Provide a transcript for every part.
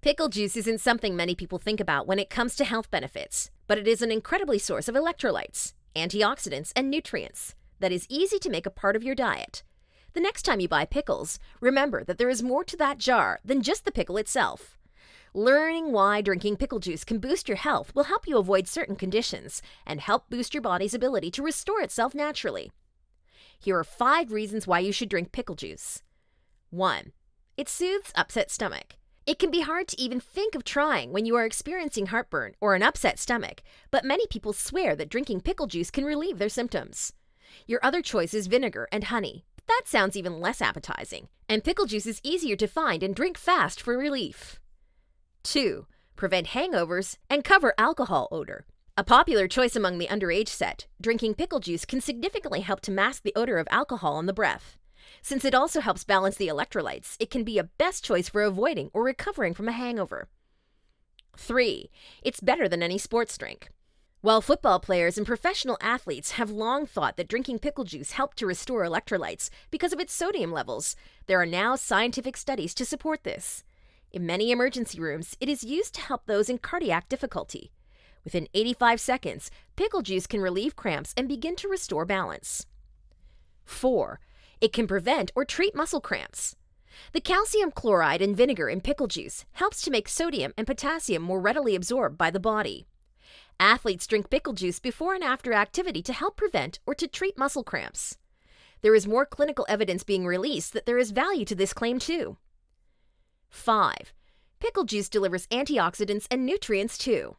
Pickle juice isn't something many people think about when it comes to health benefits, but it is an incredible source of electrolytes, antioxidants, and nutrients that is easy to make a part of your diet. The next time you buy pickles, remember that there is more to that jar than just the pickle itself. Learning why drinking pickle juice can boost your health will help you avoid certain conditions and help boost your body's ability to restore itself naturally. Here are 5 reasons why you should drink pickle juice. 1. It soothes upset stomach. It can be hard to even think of trying when you are experiencing heartburn or an upset stomach, but many people swear that drinking pickle juice can relieve their symptoms. Your other choice is vinegar and honey, but that sounds even less appetizing, and pickle juice is easier to find and drink fast for relief. 2. Prevent hangovers and cover alcohol odor. A popular choice among the underage set, drinking pickle juice can significantly help to mask the odor of alcohol in the breath. Since it also helps balance the electrolytes, it can be a best choice for avoiding or recovering from a hangover. 3. It's better than any sports drink. While football players and professional athletes have long thought that drinking pickle juice helped to restore electrolytes because of its sodium levels, there are now scientific studies to support this. In many emergency rooms, it is used to help those in cardiac difficulty. Within 85 seconds, pickle juice can relieve cramps and begin to restore balance. 4. It can prevent or treat muscle cramps. The calcium chloride in vinegar in pickle juice helps to make sodium and potassium more readily absorbed by the body. Athletes drink pickle juice before and after activity to help prevent or to treat muscle cramps. There is more clinical evidence being released that there is value to this claim too. 5. Pickle juice delivers antioxidants and nutrients too.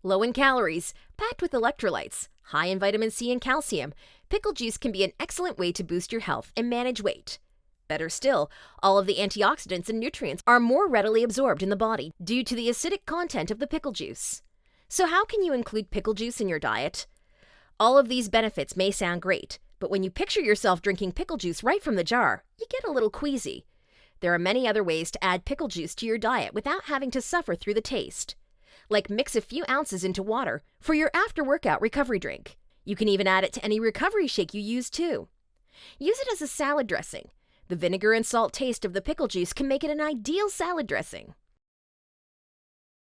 Low in calories, packed with electrolytes, high in vitamin C and calcium, pickle juice can be an excellent way to boost your health and manage weight. Better still, all of the antioxidants and nutrients are more readily absorbed in the body due to the acidic content of the pickle juice. So how can you include pickle juice in your diet? All of these benefits may sound great, but when you picture yourself drinking pickle juice right from the jar, you get a little queasy. There are many other ways to add pickle juice to your diet without having to suffer through the taste. Like mix a few ounces into water for your after-workout recovery drink. You can even add it to any recovery shake you use too. Use it as a salad dressing. The vinegar and salt taste of the pickle juice can make it an ideal salad dressing.